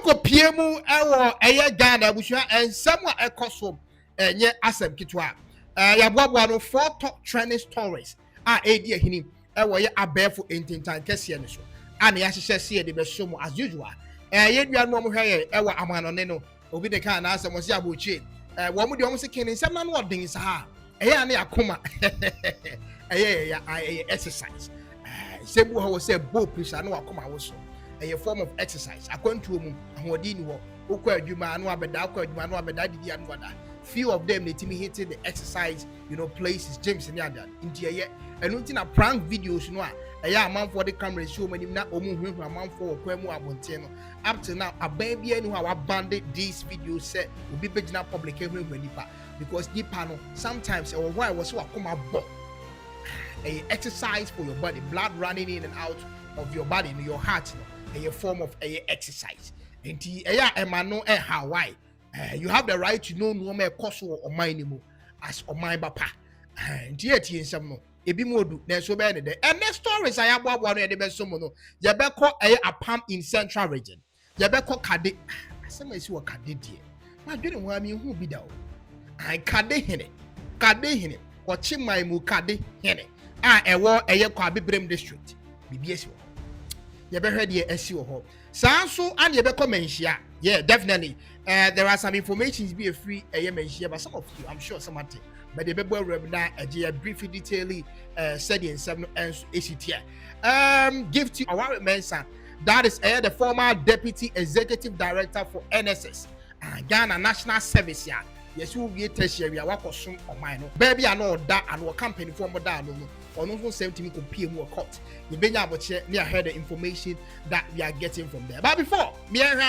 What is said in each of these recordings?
yɛbɛkɔ pie mu ɛwɔ ɛyɛ Ghana abusua ensɛm a ɛkɔ ɛnyɛ asɛm kitwa yɛaboaboa no 4 top trending stories a ɛdi ahini ɛwɔ yɛ abɛɛfo ntintan kɛseɛ no so a ne yɛahyehyɛ se yɛde bɛso mu as usual yɛdua no ɔmo hwɛ yɛ ɛwɔ amanɔne no obi de ka na asɛm ɔsi abɔkye wɔn mo de ɔmo se kene nsɛm na no ɔden saa ɛyɛ ane akoma ɛyɛ exercise sɛ bu hɔ wɔ sɛ bow pressure no akoma wo so ɛyɛ form of exercise akwantuo mu ahoɔden ni hɔ okɔ adwuma no abɛda akɔ adwuma no abɛda didi anu wada few of them they team hitting the exercise places gyms ne ada nti ɛyɛ ɛno nti na prank videos no a ɛyɛ amanfoɔ de camera show manim na ɔmo hwehwɛ amanfoɔ wɔ kwan mu abɔnten no up to now aban bia ni hɔ a wabande these videos sɛ obi bɛgyina public hwehwɛ nipa because nipa no sometimes ɛwɔ hɔ a ɛwɔ sɛ wakoma bɔ ɛyɛ exercise for your body blood running in and out of your body in your heart no a form of exercise nti ɛyɛ ɛma no Hawaii you have the right to know no more cost or mine as or mine papa nti yɛtie nsɛm no ebi mu odu na so bɛyɛ ne de and next stories I aboaboa no yɛde bɛso mu no yɛbɛkɔ ɛyɛ apam in central region yɛbɛkɔ kade asɛm esi wɔ kade die ma dwene ho ami hu bi da o kade hene okyeman mu kade hene a ɛwɔ ɛyɛ kɔ abebrem district bibi esi wɔ yɛbɛhwɛ deɛ esi wɔ hɔ saa nso and yɛbɛkɔ manhyia yeah definitely there are some informations be a free manhyia but some of you I'm sure some at but the bebo na a briefly detail said in 7 and ACT gifty owarɛ mensa that is the former deputy executive director for NSS Ghana National Service ya yes will be tertiary wakosum omai no baby I know that and what company for that no or no one sent me to PM court you been able to hear the information that we are getting from there but before me and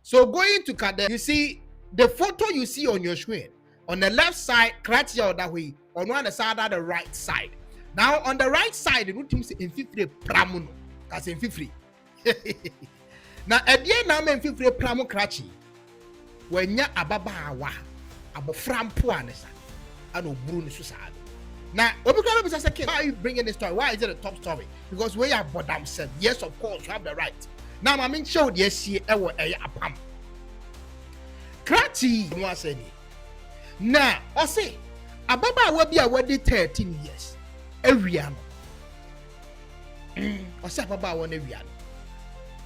so going to Kade, you see the photo you see on your screen on the left side correct your that way on one side on the right side now on the right side the team say in 50 pramuno that's in 50 now at the end now in 50 pramu krachi when ya ababaawa abofra mpo anesa and oburu ni so sad now obikra be say why are you bringing this story why is it a top story because we are bodam said yes of course you have the right now I mean show the SC ewo apam krati no aseni na o say ababaawa bi a wadi 13 years awia no o say ababaawa na awia no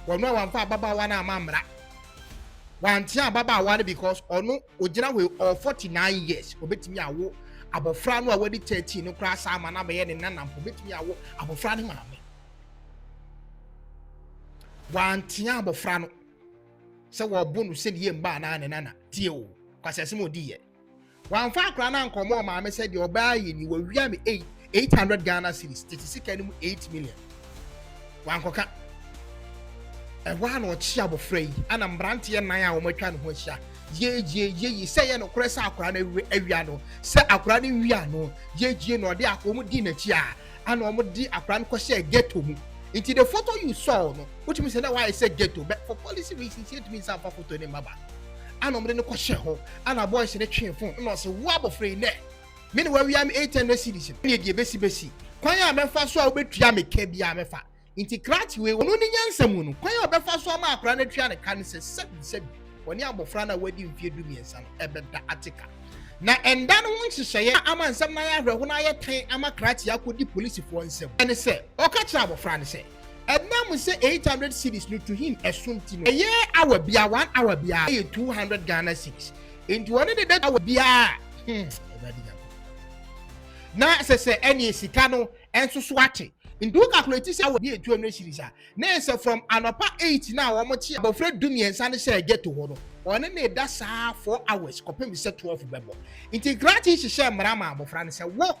wono wanfa ababaawa na amamra wanti ababaawa because ono ogina we 49 years obetimi awo abofra no a wadi 13 no kra sa ama na be ye ne nanampo obetimi awo abofra ne maame wanti abofra no se wo bonu se de mba na ne nana tie o kwasese mo di ye wanfa akra na nkomo maame se de oba ye ni wo wia me 800 Ghana cedis 36 mu 8 million wankoka ɛwa na ɔkye abofra yi ana mbrante ye nan a wo matwa ne ho ahia ye se ye no kore se akra na awia no se akra ne wia no ye no de akomu di na chi a ana omo di akra no kɔhye ghetto mu. Into the photo you saw, no, which means that why I said ghetto, but for policy reasons, it means I'm photo in Baba. And I'm going to question her, and our boys in the train phone, and I say, wobble free net. Meanwhile, we am 800 citizens. Need your besi. Kwaya me fa so obetwa me ka bia me fa. Inti krati we wono ni nyansa mu no. Kwaya obefa so ma akra na twa ne kan se sebi. Woni abofra na wadi mfie du miensa no ebeda atika. Na enda no nhyehyeye ama nsam na ya hwehwo na yetan ama krati akodi police fo nsam. Ene se oka kira abofra ne se ednam se 800 cedis no to him esumti no. Eye hour bia 1 hour bia 200 Ghana cedis. Inti woni de that hour bia na se eni sika no enso so ate ndu calculate say we be 200 series na say from anopa 8 na wo mo chi abofra dumiensa ne say get to ho no one na da saa 4 hours kopem say 12 bebo integrate shi share mra ma abofra ne say wo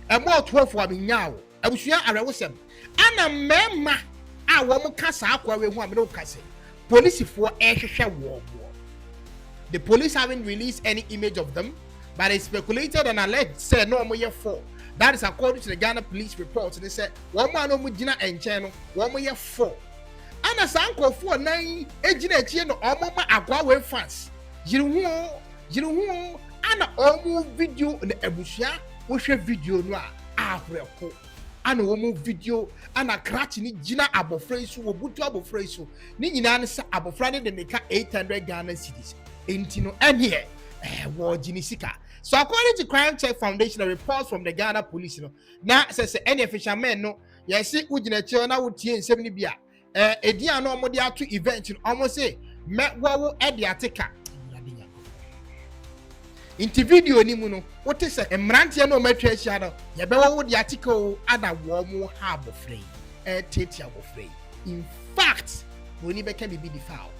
e mo 12 abenya wo abusua arewo sem ana mema a wo mo ka saa kwa we hu amene wo ka say police for ehwehwe wo the police haven't released any image of them. But it's speculated and alleged said no more 4. That is according to the Ghana police report. They said one man no mujina and channel 1 year 4. And a sanko 4 9 ejina chino omoma agwa fans. Jiru and omu video the ebusia wo hwe video no a ahweko ana wo video ana crash ni gina abofra isu wo butu abofra isu ni nyina ne sa abofra ne de neka 800 Ghana cedis enti no enye wo gini sika. So according to Crime Check Foundation, a report from the Ghana police, now says any official man no, yes, ugina chona would tie in 70 bia. Edia no more dia to event almost say met wo at the attica. Into video ni muno, what is a mrantia no metre shadow, yabewa would the article ada warm harbor free, tatia free. In fact, when you can be defiled,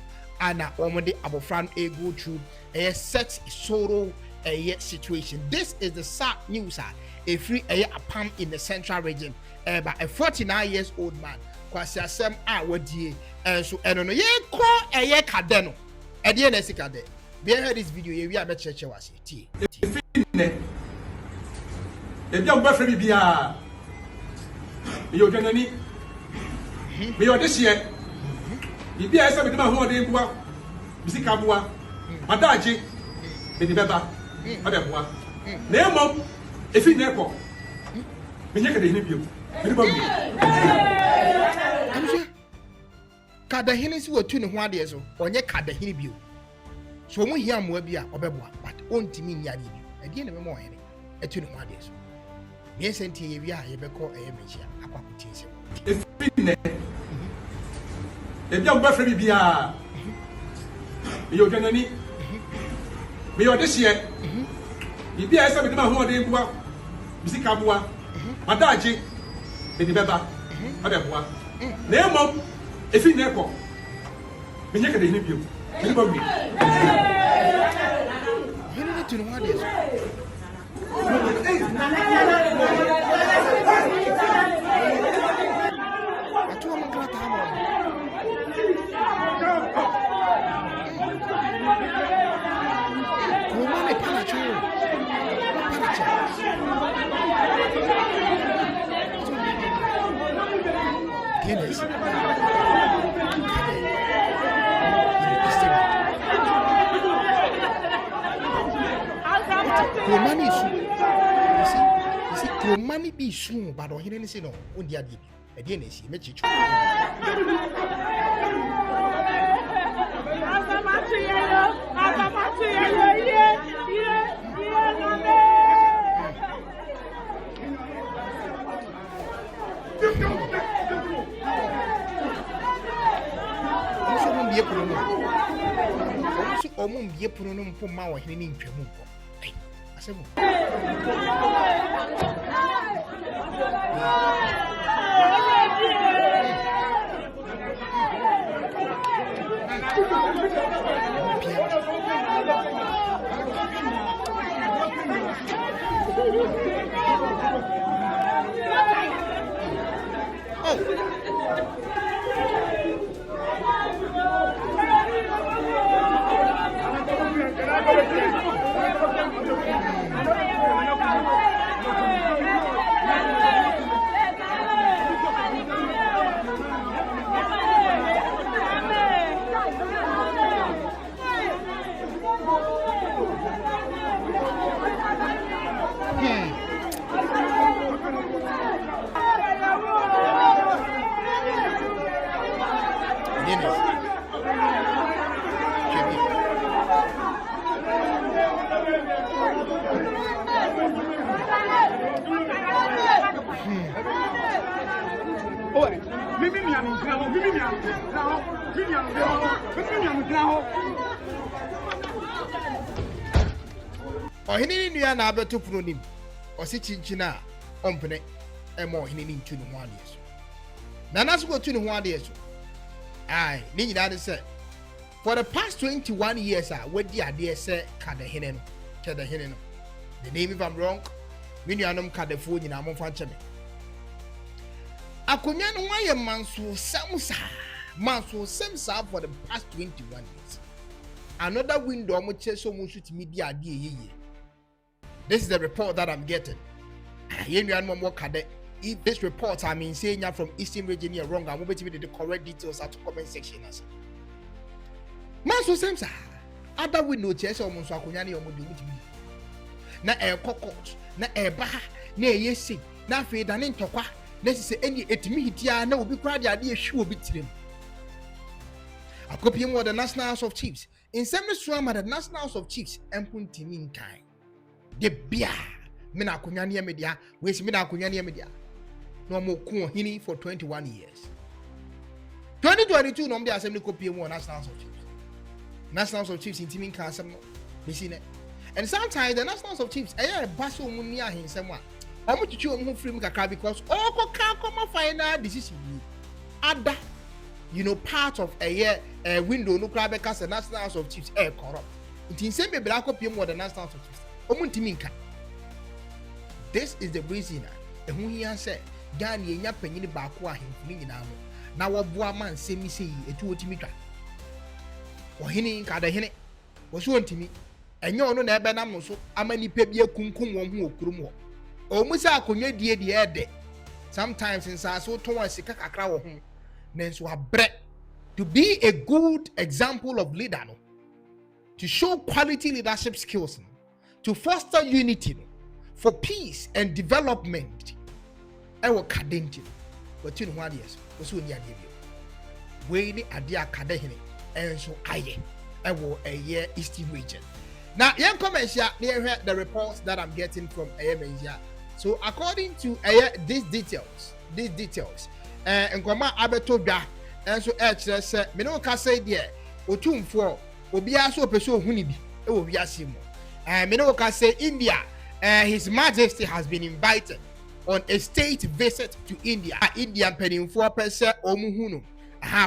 Anna omode abofran a go through a sex sorrow situation. This is the sad news. A free a pump in the central region by a 49-year-old man. Kwasi asem wadi so eno no ye ko kade no. E de na sikade. Be heard this video ye wi abecheche wase tie. E bia mba frɛ bibia. E yo dwanani. Me yo de hye. Bibia esa be de ma ho de kwa. Bisika boa. Madaje. Be de beba. Adeboa. Na emom efi na ekọ. Menye kade hene bio. Me ba mi. Amje. Kade hene si wotu ne ho ade so. Onye kade hene bio. So mo hia mo bia obeboa, but ontimi nya ade bio. Ade na me mo hene. Etu ne ho ade so. Me senti ye bia ye beko manhyia akwakutie se. Efi ne. E bia mba frɛ bibia. Me yo dwanani. Me yo de hye. Bibia esa be de ma ho de kwa bisika boa madaje be de beba adeboa na emom efi na ekọ menye kade hene bio me ba wi hene tu no ade atu mo krata ha mo ko ma le palacho Guinness. Money you see, money be soon, but on here, say no, on the idea. Again, is he met you. Omum ye pronum for ma wa hene ntwam nko ai asemu Hene ni na abeto pronim osi chinchina ompene emo hene ni ntu ne ho ade so na naso go tu ne ho ade so ai ni nyina de say for the past 21 years wadi ade say kade hene no the name if I'm wrong me nuanom kadefo nyina mo fa nche me akonya no waye manso samsa for the past 21 years another window mo che so mo shoot me di ade yeye. This is the report that I'm getting. If this report I mean saying from Eastern region here wrong, I'm going to the correct details at the comment section. Man so same sir. Other window chess or monso akunyani or modi na court, na ba, na yesi, na fe danin tokwa, Let's say any etimi hitia na obi kura de ade ehwe obi tirim. Akopie mo the National House of Chiefs. In some swama the National House of Chiefs empuntimi nkan. De bia me na akonya ne media, we si me na akonya ne media. No mo ko hini for 21 years. 2022 no me assembly kopie mo National House of Chiefs. National House of Chiefs intimi nkan asem no. Me see ne. And sometimes the National House of Chiefs a baso mu ni ahensem a omo tutu omo free mu kakra because all come final decision ada part of a window no kra be ka the National House of Chiefs corrupt. It in same be black kopie mo the National House of Chiefs. Omo ntimi nkan. This is the reason ehun hian say Ghana enya panyini baako ahemfuni nyina no na woboa man semi sei etu otimi twa. Ohene kade hene wo so ntimi enye ono na ebe nam no so amani pe bia kunkum wo ho okurum ho. Omusa akonwa die ede. Sometimes in sa so ton asika kakra wo ho nenso abre to be a good example of leader no, to show quality leadership skills no, to foster unity no, for peace and development. Ewo kadenti what you know what yes was so near you we ni adia kade hene enso aye ewo eye eastern region. Now yen comments here near the reports that I'm getting from manhyia. So according to these details nkoma abeto dwa enso kire se me no ka say there otumfo obi aso opeso ohuni bi ewo wiase mo me no ka say India His Majesty has been invited on a state visit to India. Indian penimfo pese omuhunu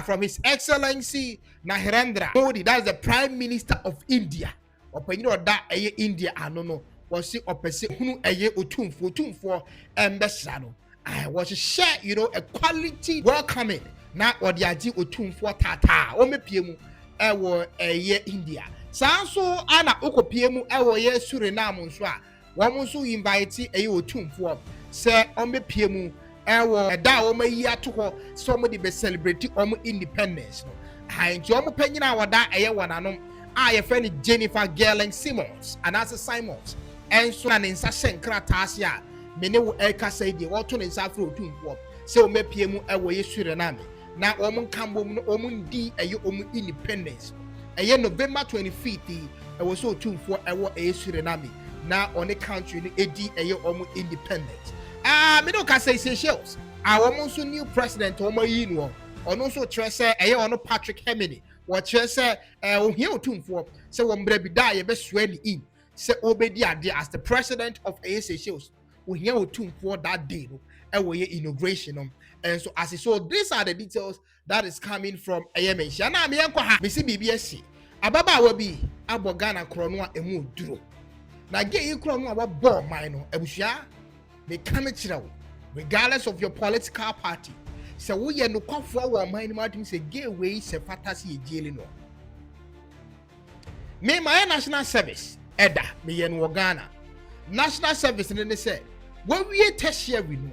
from His Excellency Narendra Modi, that's the Prime Minister of India. Openyo da India anono was see opese hunu otumfo embesa no. I was share a quality welcoming na odiaji otumfo tata o mepie mu ewo India. Sanso ana okopie mu ewo ye Suriname nso a womo nso invite otumfo se omepie mu ewo da wo mayi ato so mo de be celebrate independence no. Nti omo panyina woda wonanom a ye friend Jennifer Gerling Simmons and as Simons enso na nsa hyenkra taase a mene wo eka say de wo to ne nsa afro otumfo se omepie mu ewo ye Suriname na omo kambo mu omo ndi omo independence November 25th ewo so otumfo ewo Suriname na on the country ni edi omo independent. Me no ka say Seychelles womo so new president omo yi no ono so kire say ono Patrick Hemini wo kire say ohia otumfo say wo mbra bi da ye be soa ni in say obedi ade as the president of Seychelles ohia otumfo that day no ewo ye inauguration and so as so these are the details that is coming from manhyia na me enko ha me si BBS ababa wa bi abo Ghana krono a emu duro na ge yi krono a wa bo man no abusua me kan kire wo regardless of your political party se wo ye no kwafo wa man ni matum se ge we se fatasi ejiele no me my national service eda me ye no Ghana national service ne say when we tertiary no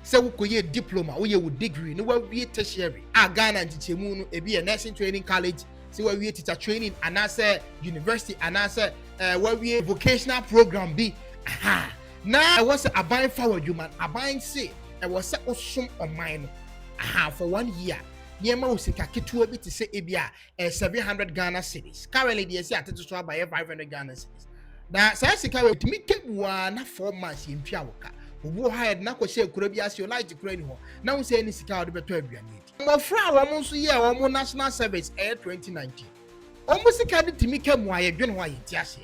se wo koye diploma wo ye wo degree no wo wie tertiary Ghana ntichemu no ebi ye nursing training college se wo wie teacher training anase university anase wo wie vocational program bi na was a buying forward human a buying say was osom on mine for 1 year near Mosika Kitu bit to say ebia 700 Ghana cedis. Currently they say at to buy 500 Ghana cedis. Now SH0CK to make 4 months in Piawoka. Who hired na kwese kura bi ase like kura ni ho na wo say ni sika wo de beto aduane edi mo fra wo mo nso ye wo mo national service 2019 o mo sika de timi ka mu aye dwene ho aye ti ase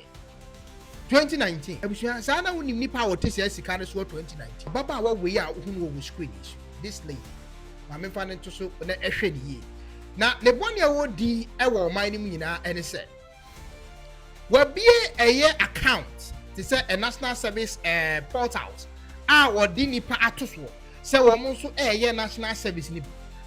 2019 abusua sa na woni nipa wo te se sika ne so 2019 baba wa we a hu no wo screen this lady ma me fa ne to so na ehwe ni ye na ne bone a wo di e wo man ni nyina ene se wa bie eye account to say a national service portals or nipa atoso say womo so national service ni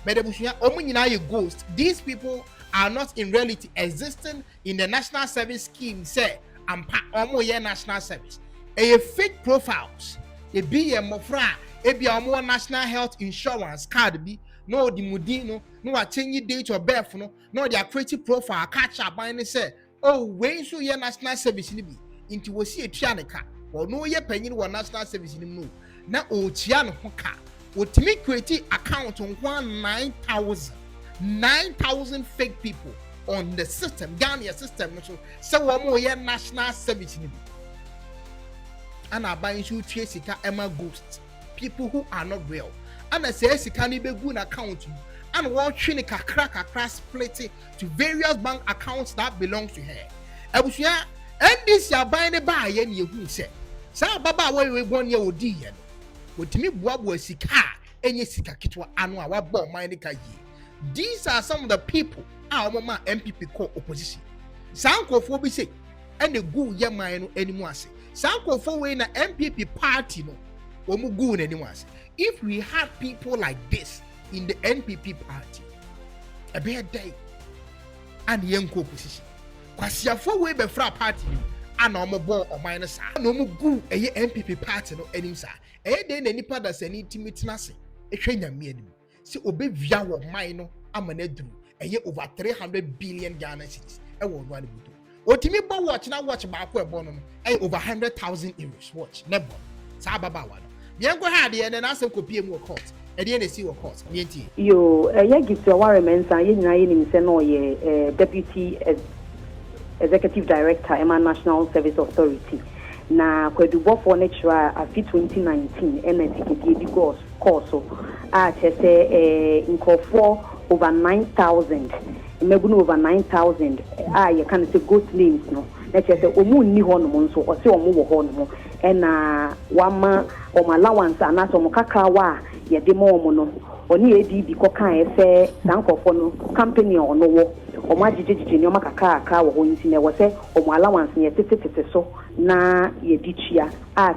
medabusua omo nyina ye ghost. These people are not in reality existing in the national service scheme say ampa omo ye national service fake profiles e bi ye mofra e bi omo national health insurance card bi no di mudi no wa change date of birth no their creative profile catch up by say oh we so ye national service ni bi into we see etua ne ka or no ye panyin wo national service ni no na o tia ne ho ka otimi create account on 9,000 fake people on the system, Ghana system. So one more national service. And I buy you sika Emma ghosts, people who are not real. And I say sika ni be good account. And watching a crack split to various bank accounts that belongs to her. Abusia, and this ya buying a buy and you say, Sa Baba, where we 1 year old dear. With me, Bobo Sika, any Sika Kitwa Anwa, what bought my Nika ye. These are some of the people our mama MPP call opposition. Sanko for be say, and the good young man anymore say. Sanko for when an MPP party no, omu good anymore say. If we had people like this in the NPP party, a bad day, and young opposition. Kwasia for we be fra party and no more or minus no more good a MPP party no anymore. Then any part that's any intimate nasi, a trainer me. See, obey via what mine amanedru, a year over 300 billion Ghana cedis. I won't want to do. What me about watch now watch about bonum, over 100,000 euros. Watch, never. Sababa one. Bianco had the and answer copy more court. At the end, see what court. Yo, a gifty owarɛ mensa, ye deputy executive director, Emma National Service Authority. Na kwedubo for natural afi 2019 NTKD course nkofo over 9,000 mebuno over 9,000 you can say ghost names no na chese omu nni ho no nso o se omu wo ho no na wama allowance anaso omu kakawa ye de mo omu no oni edi bi ko kan ese sankofo no company ono wo omu agigigigi ni omu kakaka wo ho nti na wo se omu allowance ye tete so na ye dichia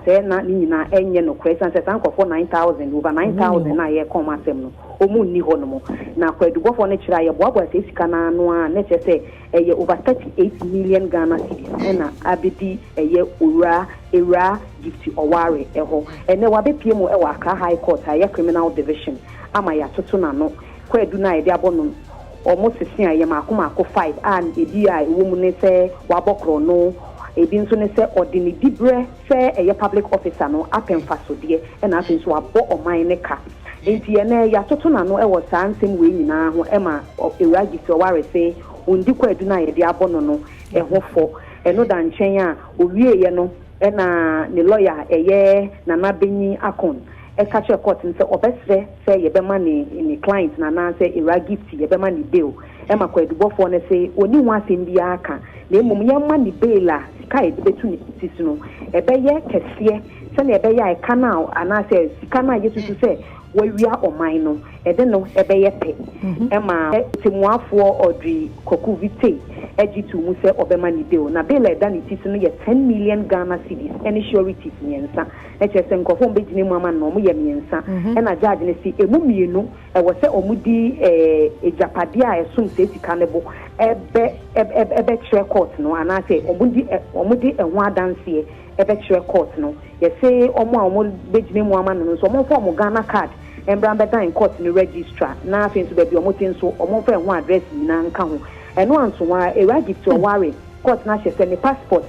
say na ni nyina enye no kwesa say sankofo 9,000 over 9,000 na ye kom asem no omu nni ho no mo na kwadugo fo ne kira ye boabo say sika na ano a na chese eye over 38 million Ghana cedis na abedi eye owura gifty owarɛ eho ene wa be pie mu e wa Accra High Court aye criminal division ama ya toto na no kwadu na ye de abono almost 16 aye mako 5 and edi a ewo mu ne se wa bokro no ebi nso ne se ordinary dibre se eye public officer no apemfaso de e na afi nso abo oman ne ka enti ene ya toto na no e wo sansem we nyina ho e ma ewura gifty owarɛ se ondi kwadu na ye de abono no e ho fo eno da nchen a owie ye no na ne lawyer eye na benyi akon e catch a court nse obesre say ye be ma ni client na na say ira gift ye be ma ni bail e ma kwadubofo ne say oni ho asem bia aka na emum ye ma ni bail a sika e betu ni sisi no e be ye kese se na e be ye aka na ana say sika na ye tutu say wawia oman no e de no e be ye pe e ma timuafo odri koku vite ejitu mu se obema ni bail na bail e da ni sisi no ye 10 million Ghana cedis any sureties nyensa e chese nkofo mbegine mu ama no mo ye nyensa e na judge ne si emu mienu e wo se omudi ejapade a esum se sika ne bo ebe chere court no ana se omudi enwa adanse ebe chere court no ye se omo begine mu ama no so omo fo omo Ghana card embramba dan court ni registrar na afi nso baby omo tinso omo fa enwa address ni na nka ho eno anso wa ewura gifty owarɛ court na hye se ni passport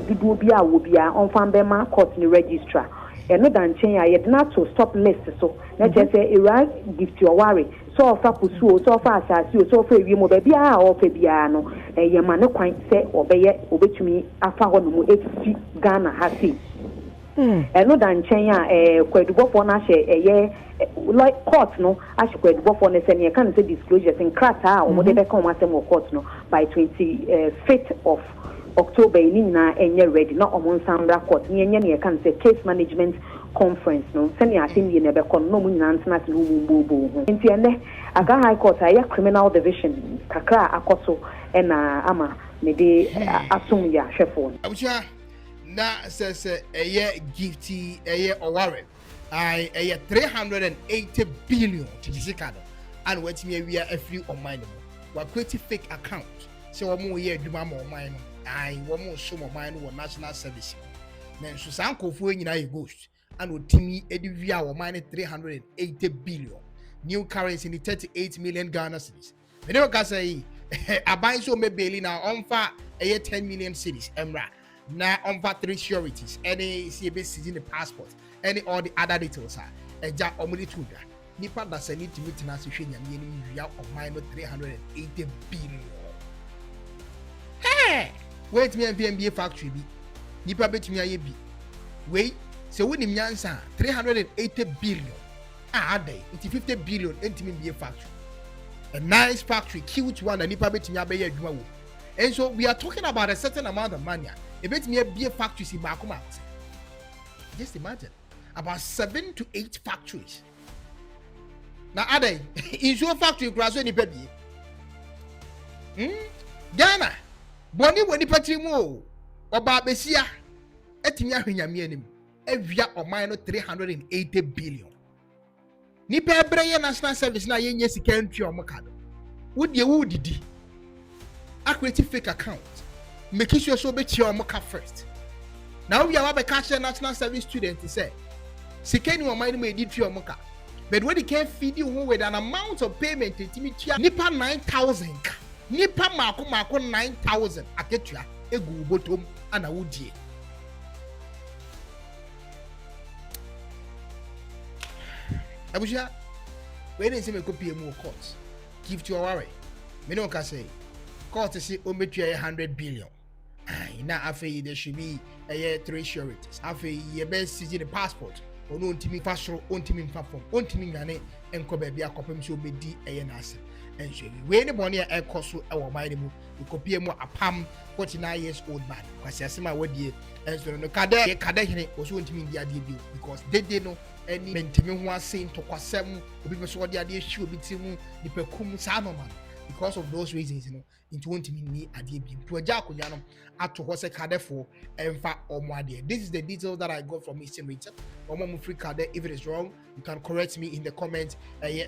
dudu obi a wo bia onfan bema court ni registrar eno dan chen a ye na to stop list so na che se ewura gifty owarɛ so ofa pusuo so ofa asase so ofa ewie mo ba bia a ofa bia no ye ma ne kwan se obetumi afa ho no mu efi Ghana ha sei eno dan chen a kwadubofo na hye eye like court no ashikwe before ne say can say disclosures in krata o mo de be come asem court no by 25th of October ni na enye ready na o mo nsambra court ni enye ne can say case management conference no say ne asem ye ne be come no mo nyina ntena se no mumbobo ho enti ene Accra High Court aye criminal division kakra akoso na ama me de asum ya hwefo abucha na says eye gifty eye owarɛ I 380 billion to the Chicago and what me we are a free on mine. We create fake account. So one more year do my mine. I one more show my mine or national service. Then so sanko for in a ghost and would Timmy Edivia or mine 380 billion. New currency in the 38 million Ghana cedis. We never can say I buy so me bail now on far a 10 million cedis. Emra now on far 3 sureties. Any CBS in the passport. Any all the other details are eja omudi tuda nipa da se ni timi tina se hwe nyame ni wia oman no 380 billion. Hey, wait me MBA factory bi nipa betimi aye bi wei se woni nyansa 380 billion adai into 50 billion entimi MBA factory, a nice factory, cute one, and nipa betimi abeya adwuma wo. And so we are talking about a certain amount of money. A betimi be factories in Bakuma. Just imagine about 7 to 8 factories. Now adai in your factory graso ni baby. Ghana boni woni patrimu oba besia etimi ahwenyame anim awia oman no 380 billion. Nipa ebreye national service na yenye sika ntwi omokado wodie wodidi a create fake account make sure so be chia omoka first. Now we are catch national service student say sika ni oman no edi twi omoka, but when they can feed you with an amount of payment etimi tua nipa 9,000 nipa mako 9,000 aketua egu botom ana wodie. Abuja, when they say me copy more court, give to owarɛ. Me no can say court say o metua 100 billion. Now after there should be a 3 sureties. After ye best see the passport. Ono ntimi fasoro, ontimi mfafom, ontimi ngane enko ba bia kopem so obedi eye na ase. Enhwe we ne bone e koso e wo ban mu ikopie mu apam 49 years old man kwasi asema wadie enso no kade hene oso ontimi ndi ade bi because dede no any mentimi ho ase ntokwasem obi be so ode ade hwi obi timu nipakum sa no man. Because of those reasons, you know, into one team ni adie bi to aja akonya no ato ho se kade fo emfa omo ade. This is the details that I got from SH0CK. Omo free kade. If it is wrong, you can correct me in the comment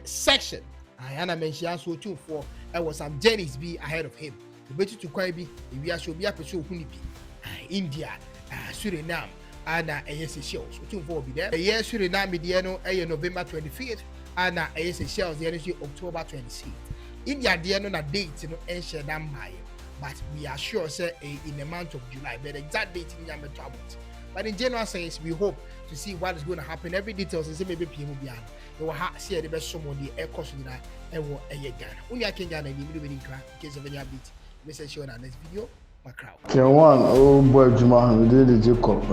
section. Ana manhyia so too for there was some journeys be ahead of him. The better to kwai bi we are so be apeso huni bi. India, Suriname, ana SH0CK so too for be there. Suriname die no November 25th, ana SH0CK the October 26th. India there no na date no share them by, but we are sure say in the month of July, but the exact date in Yammer Trouble. But in general sense, we hope to see what is going to happen. Every details is maybe people behind. You will see the best somebody air cost in that and will a Ghana. Only I can Ghana in case of any update. Message show in our next video. My crowd. K1ng, oh boy, Juma, we did the Jacob.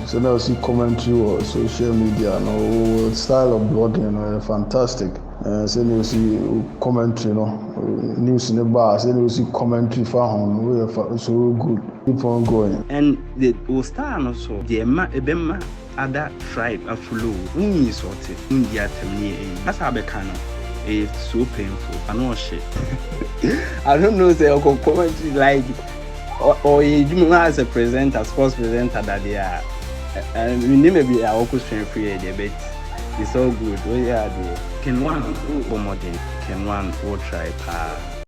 So now see commentary or social media, no style of blogging, fantastic. So you see commentary, news in the bar. So you see commentary for home. We are so good. Keep on going. And the Ostar also the Ebema other tribe are follow. Uni sorted India terminate. That's how becano. It's so painful. I know shit. I don't know say I commentary like or you as a presenter, sports presenter that they are. And we never be our question free debate. It's all good. We are the K1ng Ghana. K1ng will try.